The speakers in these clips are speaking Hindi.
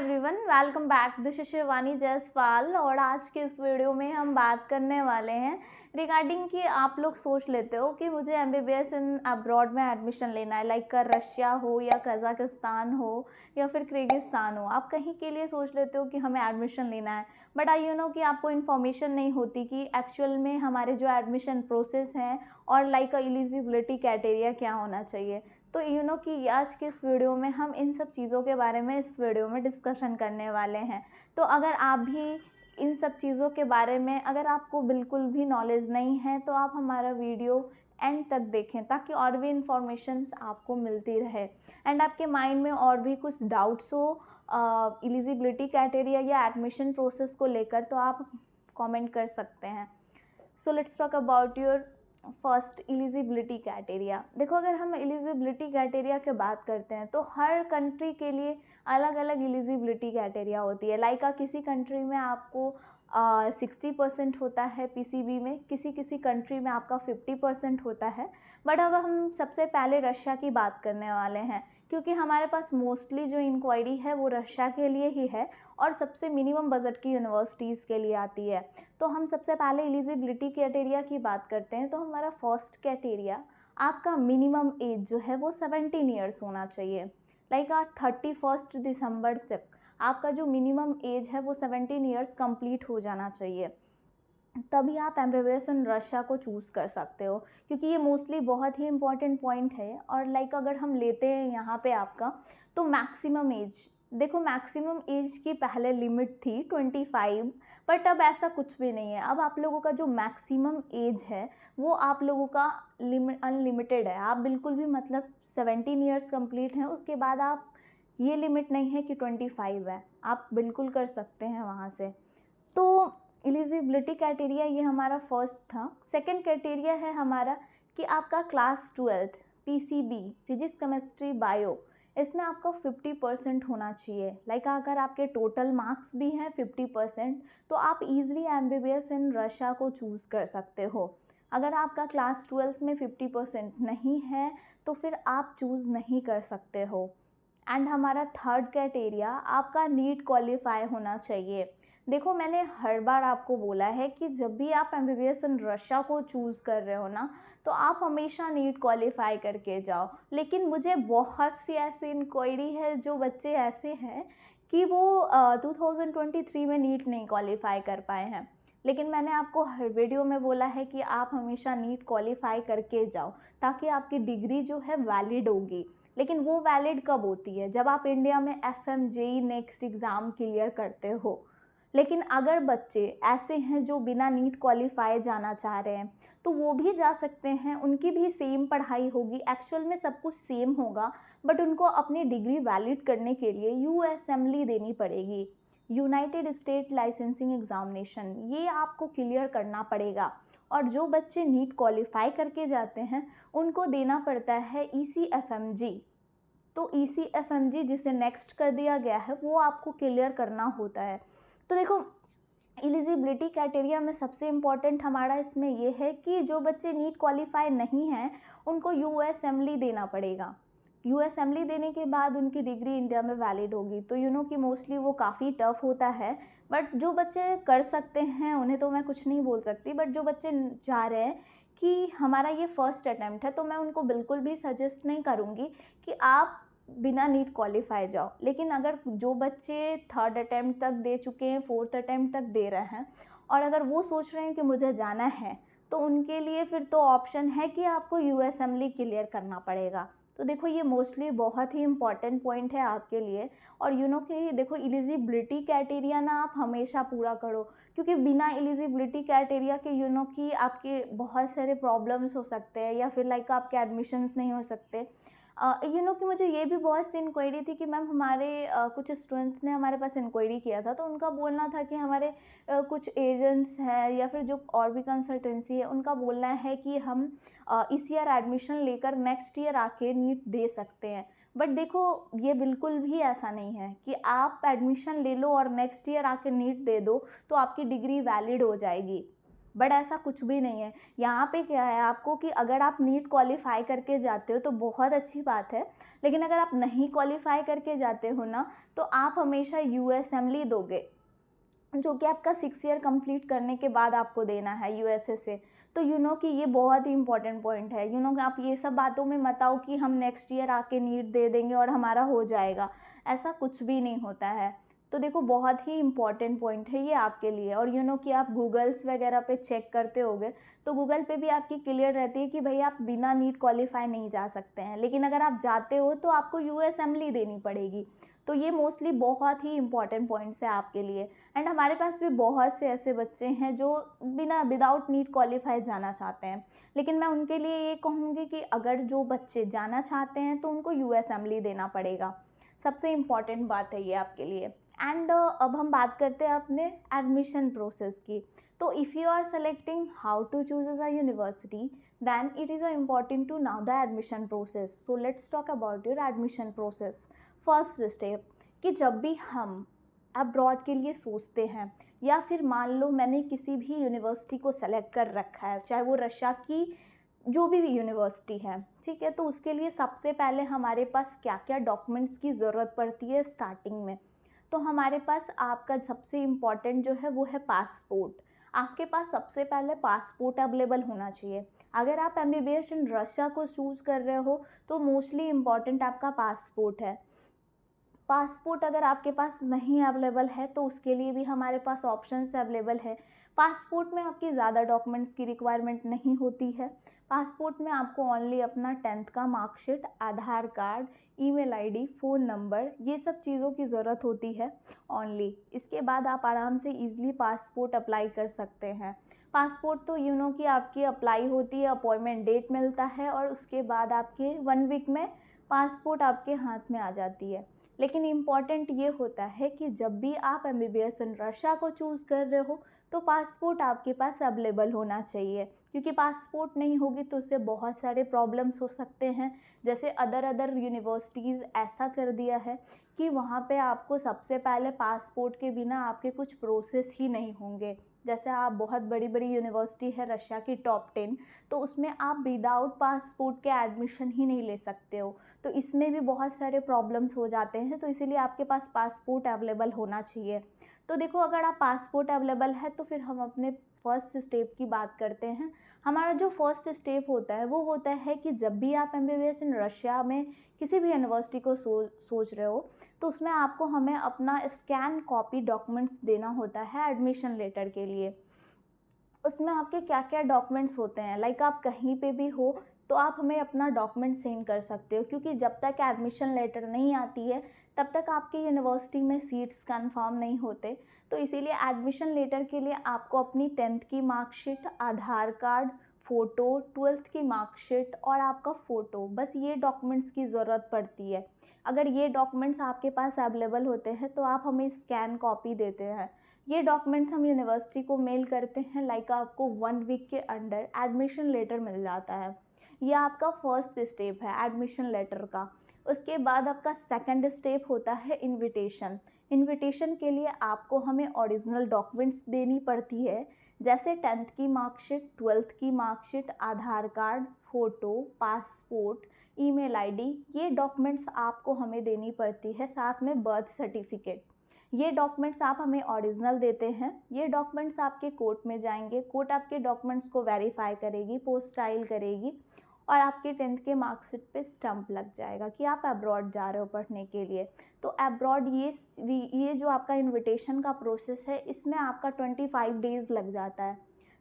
Everyone, welcome back. This is Shivani Jaiswal और आज के इस वीडियो में हम बात करने वाले हैं रिगार्डिंग कि आप लोग सोच लेते हो कि मुझे एमबीबीएस इन अब्रॉड में एडमिशन लेना है, लाइक रशिया हो या कजाकिस्तान हो या फिर किर्गिस्तान हो। आप कहीं के लिए सोच लेते हो कि हमें एडमिशन लेना है, बट आई यू नो कि आपको इन्फॉर्मेशन नहीं होती कि एक्चुअल में हमारे जो एडमिशन प्रोसेस हैं और लाइक एलिजिबिलिटी क्राइटेरिया क्या होना चाहिए। तो यू नो कि आज के इस वीडियो में हम इन सब चीज़ों के बारे में इस वीडियो में डिस्कशन करने वाले हैं। तो अगर आप भी इन सब चीज़ों के बारे में अगर आपको बिल्कुल भी नॉलेज नहीं है तो आप हमारा वीडियो एंड तक देखें ताकि और भी इंफॉर्मेशन आपको मिलती रहे एंड आपके माइंड में और भी कुछ डाउट्स हो एलिजिबिलिटी क्राइटेरिया या एडमिशन प्रोसेस को लेकर तो आप कमेंट कर सकते हैं। So let's talk about your first eligibility criteria. देखो, अगर हम एलिजिबिलिटी क्राइटेरिया की बात करते हैं तो हर कंट्री के लिए अलग अलग एलिजिबिलिटी क्राइटेरिया होती है। लाइक किसी कंट्री में आपको 60% होता है पीसीबी में, किसी किसी कंट्री में आपका 50% होता है। बट अब हम सबसे पहले रशिया की बात करने वाले हैं क्योंकि हमारे पास मोस्टली जो इंक्वायरी है वो रशिया के लिए ही है और सबसे मिनिमम बजट की यूनिवर्सिटीज़ के लिए आती है। तो हम सबसे पहले एलिजिबिलिटी क्राइटेरिया की बात करते हैं। तो हमारा फर्स्ट क्राइटेरिया, आपका मिनिमम एज जो है वो 17 ईयर्स होना चाहिए। लाइक 31 दिसंबर तक आपका जो मिनिमम एज है वो 17 ईयर्स कंप्लीट हो जाना चाहिए, तभी आप एमबीबीएस इन रशिया को चूज़ कर सकते हो क्योंकि ये मोस्टली बहुत ही इंपॉर्टेंट पॉइंट है। और लाइक अगर हम लेते हैं यहाँ पे आपका तो मैक्सिमम एज, देखो मैक्सिमम एज की पहले लिमिट थी 25, बट अब ऐसा कुछ भी नहीं है। अब आप लोगों का जो मैक्सिमम एज है वो आप लोगों का अनलिमिटेड है। आप बिल्कुल भी मतलब 17 ईयर्स कंप्लीट हैं उसके बाद आप ये लिमिट नहीं है कि 25 है, आप बिल्कुल कर सकते हैं वहाँ से। तो एलिजिबिलिटी क्राइटेरिया ये हमारा फर्स्ट था। सेकंड क्राइटेरिया है हमारा कि आपका class 12 PCB physics chemistry bio इसमें आपका 50% होना चाहिए। लाइक अगर आपके टोटल मार्क्स भी हैं 50% तो आप इजीली एमबीबीएस इन रशिया को चूज़ कर सकते हो। अगर आपका क्लास 12 में 50% नहीं है तो फिर आप चूज़ नहीं कर सकते हो। एंड हमारा थर्ड क्राइटेरिया, आपका नीट क्वालिफाई होना चाहिए। देखो, मैंने हर बार आपको बोला है कि जब भी आप एमबीबीएस इन रशिया को चूज़ कर रहे हो ना तो आप हमेशा नीट क्वालिफाई करके जाओ। लेकिन मुझे बहुत सी ऐसी इंक्वायरी है जो बच्चे ऐसे हैं कि वो 2023 में नीट नहीं क्वालिफाई कर पाए हैं। लेकिन मैंने आपको हर वीडियो में बोला है कि आप हमेशा नीट क्वालिफाई करके जाओ ताकि आपकी डिग्री जो है वैलिड होगी। लेकिन वो वैलिड कब होती है? जब आप इंडिया में एफएमजेई नेक्स्ट एग्ज़ाम क्लियर करते हो। लेकिन अगर बच्चे ऐसे हैं जो बिना नीट क्वालिफाई जाना चाह रहे हैं तो वो भी जा सकते हैं, उनकी भी सेम पढ़ाई होगी, एक्चुअल में सब कुछ सेम होगा, बट उनको अपनी डिग्री वैलिड करने के लिए यूएसएमएलई देनी पड़ेगी, यूनाइटेड स्टेट लाइसेंसिंग एग्जामिनेशन, ये आपको क्लियर करना पड़ेगा। और जो बच्चे नीट क्वालिफाई करके जाते हैं उनको देना पड़ता है ईसीएफएमजी। तो ईसीएफएमजी जिसे नेक्स्ट कर दिया गया है वो आपको क्लियर करना होता है। तो देखो, एलिजिबिलिटी क्राइटेरिया में सबसे इम्पॉर्टेंट हमारा इसमें ये है कि जो बच्चे नीट क्वालिफाई नहीं हैं उनको यूएसएमएलई देना पड़ेगा। यूएसएमएलई देने के बाद उनकी डिग्री इंडिया में वैलिड होगी। तो यू नो कि मोस्टली वो काफ़ी टफ होता है, बट जो बच्चे कर सकते हैं उन्हें तो मैं कुछ नहीं बोल सकती, बट जो बच्चे चाह रहे हैं कि हमारा ये फर्स्ट अटैम्प्ट है तो मैं उनको बिल्कुल भी सजेस्ट नहीं करूँगी कि आप बिना नीट क्वालिफाई जाओ। लेकिन अगर जो बच्चे थर्ड अटैम्प्ट तक दे चुके हैं, फोर्थ अटैम्प्ट तक दे रहे हैं और अगर वो सोच रहे हैं कि मुझे जाना है तो उनके लिए फिर तो ऑप्शन है कि आपको यूएसएमएलई क्लियर करना पड़ेगा। तो देखो, ये मोस्टली बहुत ही इंपॉर्टेंट पॉइंट है आपके लिए। और यू नो कि देखो, एलिजिबिलिटी क्राइटेरिया ना आप हमेशा पूरा करो क्योंकि बिना एलिजिबिलिटी क्राइटेरिया के यू नो कि आपके बहुत सारे प्रॉब्लम्स हो सकते हैं या फिर लाइक आपके एडमिशन्स नहीं हो सकते। यू नो कि मुझे ये भी बहुत सी इंक्वायरी थी कि मैम हमारे कुछ स्टूडेंट्स ने हमारे पास इंक्वायरी किया था तो उनका बोलना था कि हमारे कुछ एजेंट्स हैं या फिर जो और भी कंसल्टेंसी है उनका बोलना है कि हम इस ईयर एडमिशन लेकर नेक्स्ट ईयर आके नीट दे सकते हैं। बट देखो, ये बिल्कुल भी ऐसा नहीं है कि आप एडमिशन ले लो और नेक्स्ट ईयर आके नीट दे दो तो आपकी डिग्री वैलिड हो जाएगी। बट ऐसा कुछ भी नहीं है। यहाँ पे क्या है आपको कि अगर आप नीट क्वालिफाई करके जाते हो तो बहुत अच्छी बात है, लेकिन अगर आप नहीं क्वालिफाई करके जाते हो ना, तो आप हमेशा यूएसएमएलई दोगे, जो कि आपका 6 ईयर कंप्लीट करने के बाद आपको देना है यूएसए से। तो कि ये बहुत ही इंपॉर्टेंट पॉइंट है। कि आप ये सब बातों में मत आओ कि हम नेक्स्ट ईयर आके नीट दे देंगे और हमारा हो जाएगा, ऐसा कुछ भी नहीं होता है। तो देखो बहुत ही इंपॉर्टेंट पॉइंट है ये आपके लिए। और कि आप गूगल्स वगैरह पे चेक करते होगे, तो गूगल पे भी आपकी क्लियर रहती है कि भाई आप बिना नीट क्वालिफाई नहीं जा सकते हैं, लेकिन अगर आप जाते हो तो आपको यूएसएमएलई देनी पड़ेगी। तो ये मोस्टली बहुत ही इंपॉर्टेंट पॉइंट्स है आपके लिए। एंड हमारे पास भी बहुत से ऐसे बच्चे हैं जो विदाउट नीट क्वालिफाई जाना चाहते हैं, लेकिन मैं उनके लिए ये कहूँगी कि अगर जो बच्चे जाना चाहते हैं तो उनको यूएसएमएलई देना पड़ेगा। सबसे इम्पॉर्टेंट बात है ये आपके लिए। एंड अब हम बात करते हैं अपने एडमिशन प्रोसेस की। तो if you are selecting how to choose a university, then it is important to know the admission process. So let's talk about your admission process. First step, कि जब भी हम अब्रॉड के लिए सोचते हैं, या फिर मान लो मैंने किसी भी यूनिवर्सिटी को सेलेक्ट कर रखा है, चाहे वो रशिया की जो भी यूनिवर्सिटी है, ठीक है, तो उसके लिए सबसे पहले हमारे पास क्या क्या डॉक्यूमेंट्स की ज़रूरत पड़ती है स्टार्टिंग में। तो हमारे पास आपका सबसे इम्पॉर्टेंट जो है वो है पासपोर्ट। आपके पास सबसे पहले पासपोर्ट अवेलेबल होना चाहिए। अगर आप एमबीबीएस इन रशिया को चूज़ कर रहे हो तो मोस्टली इम्पॉर्टेंट आपका पासपोर्ट है। पासपोर्ट अगर आपके पास नहीं अवेलेबल है तो उसके लिए भी हमारे पास ऑप्शंस अवेलेबल है। पासपोर्ट में आपकी ज़्यादा डॉक्यूमेंट्स की रिक्वायरमेंट नहीं होती है। पासपोर्ट में आपको ओनली अपना 10th का marksheet, Aadhaar card, email ID, phone number, ये सब चीज़ों की ज़रूरत होती है ओनली। इसके बाद आप आराम से ईजिली पासपोर्ट अप्लाई कर सकते हैं। पासपोर्ट तो कि आपकी अप्लाई होती है, अपॉइंटमेंट डेट मिलता है और उसके बाद आपके 1 वीक में पासपोर्ट आपके हाथ में आ जाती है। लेकिन इम्पॉर्टेंट ये होता है कि जब भी आप एमबीबीएस इन रशिया को चूज़ कर रहे हो तो पासपोर्ट आपके पास अवेलेबल होना चाहिए, क्योंकि पासपोर्ट नहीं होगी तो उससे बहुत सारे प्रॉब्लम्स हो सकते हैं। जैसे अदर यूनिवर्सिटीज़ ऐसा कर दिया है कि वहाँ पे आपको सबसे पहले पासपोर्ट के बिना आपके कुछ प्रोसेस ही नहीं होंगे। जैसे आप बहुत बड़ी बड़ी यूनिवर्सिटी है रशिया की टॉप 10, तो उसमें आप विदाउट पासपोर्ट के एडमिशन ही नहीं ले सकते हो। तो इसमें भी बहुत सारे प्रॉब्लम्स हो जाते हैं, तो इसीलिए आपके पास पासपोर्ट अवेलेबल होना चाहिए। तो देखो अगर आप पासपोर्ट अवेलेबल है तो फिर हम अपने फर्स्ट स्टेप की बात करते हैं। हमारा जो फर्स्ट स्टेप होता है वो होता है कि जब भी आप एमबीबीएस इन रशिया में किसी भी यूनिवर्सिटी को सोच रहे हो, तो उसमें आपको हमें अपना स्कैन कॉपी डॉक्यूमेंट्स देना होता है एडमिशन लेटर के लिए। उसमें आपके क्या क्या डॉक्यूमेंट्स होते हैं, लाइक आप कहीं पे भी हो तो आप हमें अपना डॉक्यूमेंट सेंड कर सकते हो, क्योंकि जब तक एडमिशन लेटर नहीं आती है तब तक आपकी यूनिवर्सिटी में सीट्स कंफर्म नहीं होते। तो इसीलिए एडमिशन लेटर के लिए आपको अपनी 10th की marksheet, Aadhaar card, photo, 12th की मार्कशीट और आपका फ़ोटो, बस ये डॉक्यूमेंट्स की ज़रूरत पड़ती है। अगर ये डॉक्यूमेंट्स आपके पास अवेलेबल होते हैं तो आप हमें स्कैन कॉपी देते हैं। ये डॉक्यूमेंट्स हम यूनिवर्सिटी को मेल करते हैं, लाइक आपको 1 वीक के अंडर एडमिशन लेटर मिल जाता है। ये आपका फर्स्ट स्टेप है एडमिशन लेटर का। उसके बाद आपका सेकंड स्टेप होता है इनविटेशन। इनविटेशन के लिए आपको हमें ओरिजिनल डॉक्यूमेंट्स देनी पड़ती है, जैसे 10th की मार्कशीट, 12th की marksheet, Aadhaar card, photo, passport, email ID, ये डॉक्यूमेंट्स आपको हमें देनी पड़ती है, साथ में बर्थ सर्टिफिकेट। ये डॉक्यूमेंट्स आप हमें ओरिजिनल देते हैं। ये डॉक्यूमेंट्स आपके कोर्ट में जाएंगे, कोर्ट आपके डॉक्यूमेंट्स को वेरीफाई करेगी, पोस्टाइल करेगी और आपके 10th के मार्कशीट पे स्टंप लग जाएगा कि आप अब्रॉड जा रहे हो पढ़ने के लिए। तो अब्रॉड ये जो आपका इनविटेशन का प्रोसेस है, इसमें आपका 25 डेज़ लग जाता है।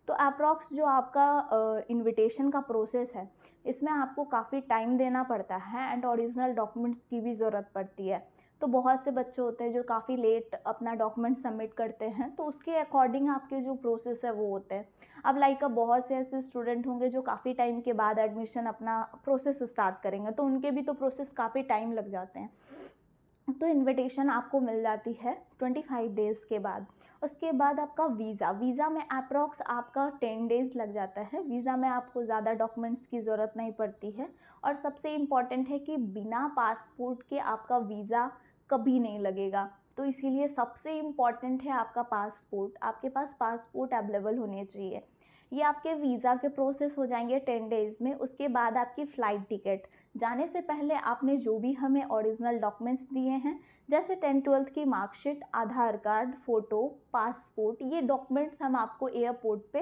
तो अप्रॉक्स जो आपका इनविटेशन का प्रोसेस है, इसमें आपको काफ़ी टाइम देना पड़ता है एंड ओरिजिनल डॉक्यूमेंट्स की भी ज़रूरत पड़ती है। तो बहुत से बच्चे होते हैं जो काफ़ी लेट अपना डॉक्यूमेंट सबमिट करते हैं, तो उसके अकॉर्डिंग आपके जो प्रोसेस है वो होते हैं। अब लाइक अब बहुत से ऐसे स्टूडेंट होंगे जो काफ़ी टाइम के बाद एडमिशन अपना प्रोसेस स्टार्ट करेंगे, तो उनके भी तो प्रोसेस काफ़ी टाइम लग जाते हैं। तो इनविटेशन आपको मिल जाती है 25 डेज़ के बाद। उसके बाद आपका वीज़ा में अप्रॉक्स आपका 10 डेज़ लग जाता है। वीज़ा में आपको ज़्यादा डॉक्यूमेंट्स की ज़रूरत नहीं पड़ती है और सबसे इम्पॉर्टेंट है कि बिना पासपोर्ट के आपका वीज़ा कभी नहीं लगेगा। तो इसीलिए सबसे इम्पॉर्टेंट है आपका पासपोर्ट। आपके पास पासपोर्ट अवेलेबल होने चाहिए। ये आपके वीज़ा के प्रोसेस हो जाएंगे 10 डेज़ में। उसके बाद आपकी फ़्लाइट टिकट, जाने से पहले आपने जो भी हमें ओरिजिनल डॉक्यूमेंट्स दिए हैं, जैसे 10th-12th की marksheet, Aadhaar card, photo, passport, ये डॉक्यूमेंट्स हम आपको एयरपोर्ट पे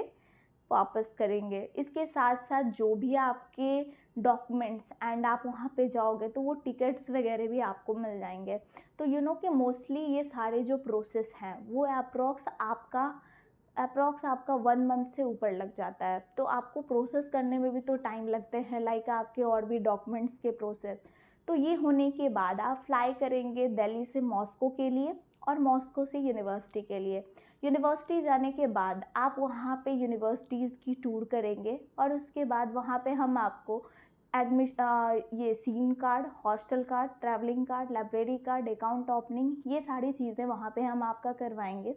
वापस करेंगे। इसके साथ साथ जो भी आपके डॉक्यूमेंट्स एंड आप वहाँ पे जाओगे तो वो टिकट्स वगैरह भी आपको मिल जाएंगे। तो यू नो कि मोस्टली ये सारे जो प्रोसेस हैं वो अप्रॉक्स आपका 1 मंथ से ऊपर लग जाता है। तो आपको प्रोसेस करने में भी तो टाइम लगते हैं, लाइक आपके और भी डॉक्यूमेंट्स के प्रोसेस। तो ये होने के बाद आप फ्लाई करेंगे दिल्ली से मॉस्को के लिए और मॉस्को से यूनिवर्सिटी के लिए। यूनिवर्सिटी जाने के बाद आप वहाँ पे यूनिवर्सिटीज़ की टूर करेंगे और उसके बाद वहाँ पे हम आपको ये SIM card, hostel card, travelling card, library card, account opening, ये सारी चीज़ें वहाँ पे हम आपका करवाएंगे।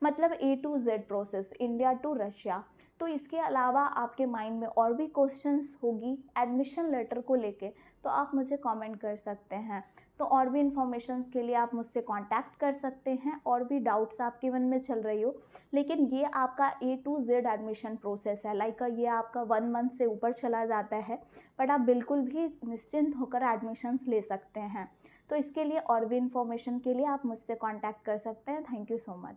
मतलब A to Z process, India to Russia. तो इसके अलावा आपके माइंड में और भी क्वेश्चंस होगी एडमिशन लेटर को लेके, तो आप मुझे कमेंट कर सकते हैं। तो और भी इन्फॉर्मेशन के लिए आप मुझसे कांटेक्ट कर सकते हैं, और भी डाउट्स आपके मन में चल रही हो। लेकिन ये आपका A to Z admission process है, लाइक ये आपका 1 मंथ से ऊपर चला जाता है, बट आप बिल्कुल भी निश्चिंत होकर एडमिशन्स ले सकते हैं। तो इसके लिए और भी इन्फॉर्मेशन के लिए आप मुझसे कांटेक्ट कर सकते हैं। Thank you so much.